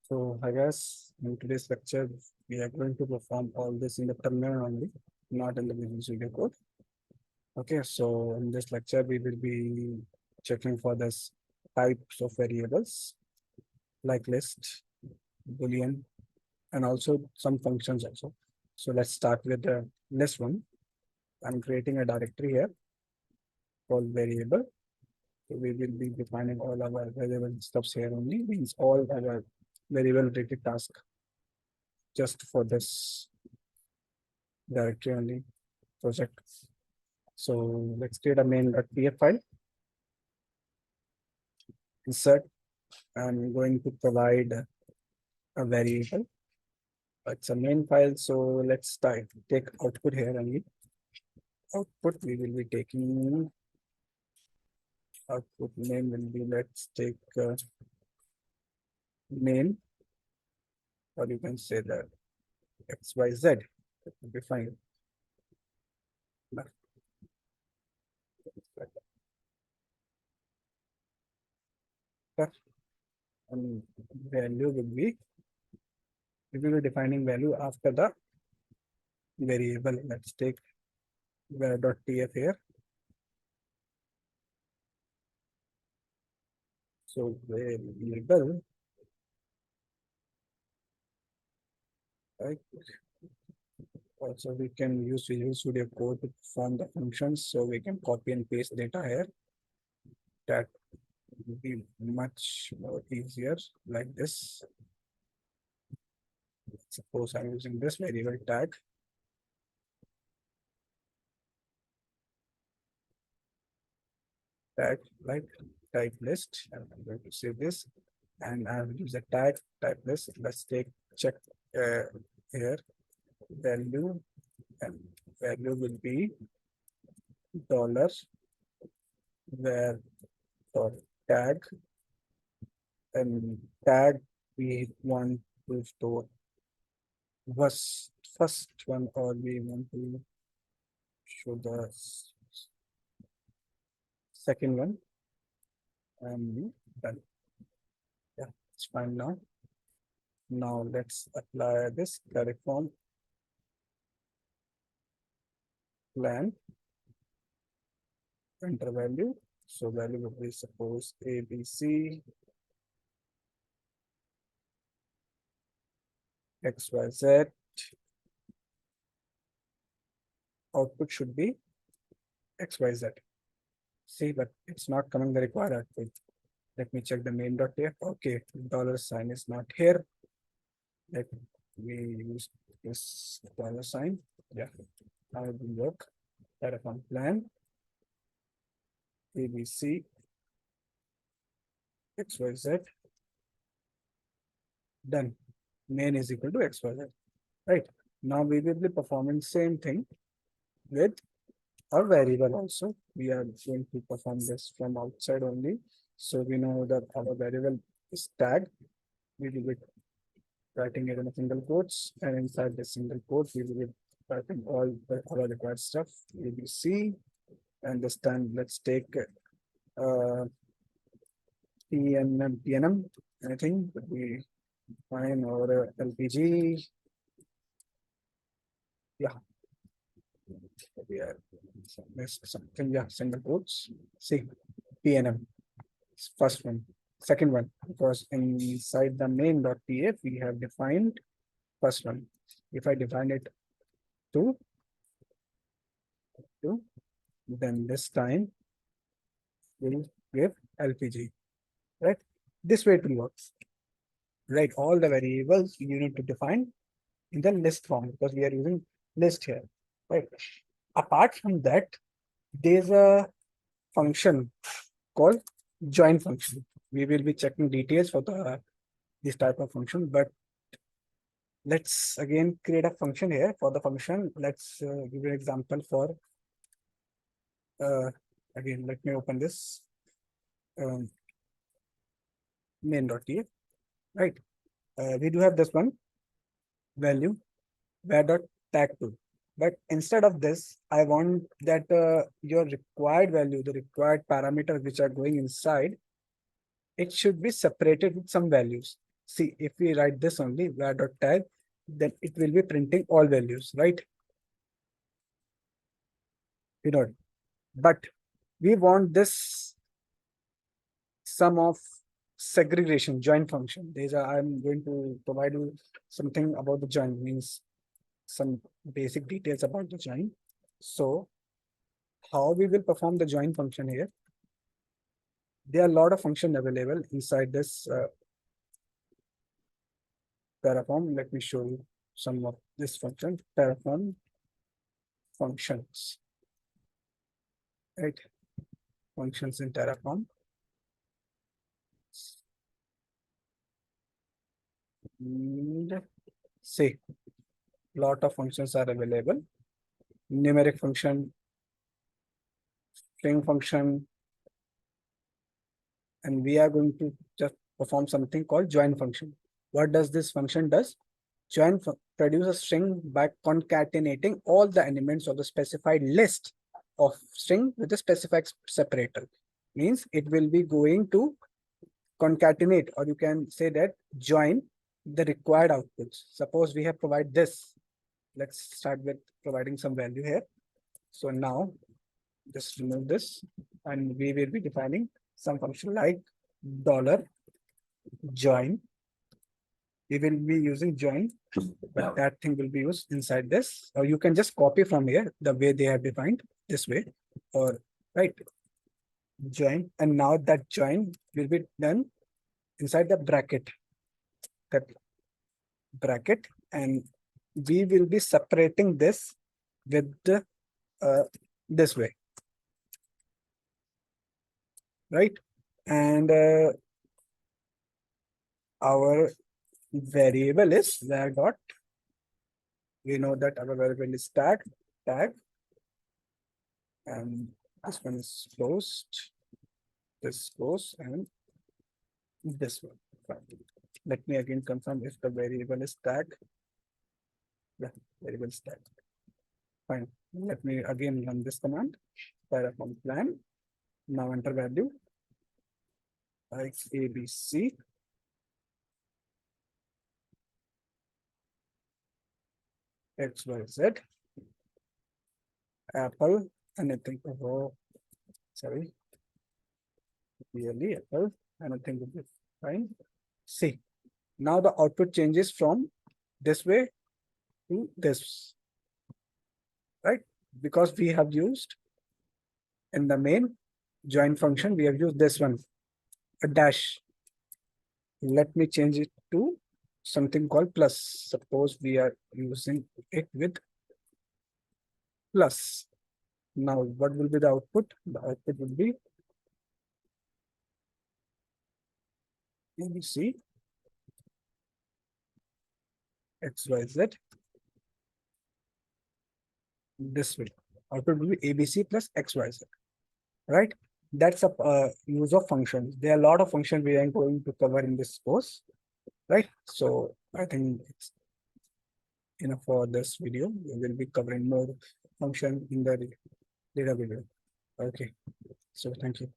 So I guess in today's lecture, we are going to perform all this in the terminal only, not in the Visual Studio Code. Okay, so in this lecture, we will be checking for this types of variables like list, boolean, and also some functions also. So let's start with the list one. I'm creating a directory here called variable. So we will be defining all our variable stuffs here only, means all our variable related task just for this directory only project. So let's create a main.pf file. Insert. I'm going to provide a variable. It's a main file. So let's take output here only. Output we will be taking. Output name will be, let's take main, or you can say that XYZ. That will be fine. And value will be, we will be defining value after the variable. Let's take var.tf here. So variable, right? Also, we can use Visual Studio Code to perform the functions. So we can copy and paste data here. That will be much more easier like this. Suppose I'm using this variable tag. Tag like type list. I'm going to say this, and I will use a tag type list. Let's check here value, and value will be dollar where for tag, and tag we want to store first one, or we want to show the second one, and done. Yeah, it's fine now. Now let's apply this Terraform plan. Enter value. So value will be, suppose, ABC XYZ. Output should be XYZ. See, but it's not coming the required output. Let me check the main.tf. Okay, dollar sign is not here. Let me use this dollar sign. Yeah, now it will work. Terraform plan ABC XYZ. Done. Main is equal to XYZ. Right. Now we will be performing same thing with a variable also. We are going to perform this from outside only. So we know that our variable is tag. We will be writing it in a single quotes, and inside the single quote, we will be writing all the our required stuff. ABC, and this time let's take PNM, anything would be fine, or LPG. Yeah, we are something. Yeah, single quotes. See, PNM. First one, second one, because inside the main.pf we have defined first one. If I define it to, then this time we'll give LPG, right? This way it will work, right? All the variables you need to define in the list form, because we are using list here, right? Apart from that, there's a function called join function. We will be checking details for this type of function, but let's again create a function here. For the function, let's give an example for, again, let me open this main.tf, right? We do have this one value var.tag2. But instead of this, I want that your required value, the required parameters which are going inside, it should be separated with some values. See, if we write this only var dot tag, then it will be printing all values, right? You know, but we want this sum of segregation join function. These are, I'm going to provide you something about the join, means some basic details about the join. So how we will perform the join function here? There are a lot of functions available inside this Terraform. Let me show you some of this function. Terraform functions, right? Functions in Terraform. And see, lot of functions are available. Numeric function, string function, and we are going to just perform something called join function. What does this function does? Join produce a string by concatenating all the elements of the specified list of string with a specified separator. Means it will be going to concatenate, or you can say that join the required outputs. Suppose we have provided this. Let's start with providing some value here. So now just remove this, and we will be defining some function like dollar join. We will be using join, but that thing will be used inside this, or you can just copy from here the way they have defined this way, or right join. And now that join will be done inside the bracket, that bracket, and we will be separating this with the this way, right? And our variable is var dot. We know that our variable is tag, and this one is closed, this closed, and this one. Fine. Let me again confirm if the variable is tag. Yeah, variable is tag. Fine. Let me again run this command. Terraform plan. Now enter value like ABC. XYZ. Apple. Anything. Oh, sorry. Really Apple. Anything will be fine. See. Now the output changes from this way to this, right? Because we have used in the main join function, we have used this one, a dash. Let me change it to something called plus. Suppose we are using it with plus. Now, what will be the output? The output will be ABC XYZ. This way. Output will be ABC plus XYZ, right? That's a use of functions. There are a lot of functions we are going to cover in this course, right? So I think it's enough for this video. We will be covering more function in the later video. Okay, so thank you.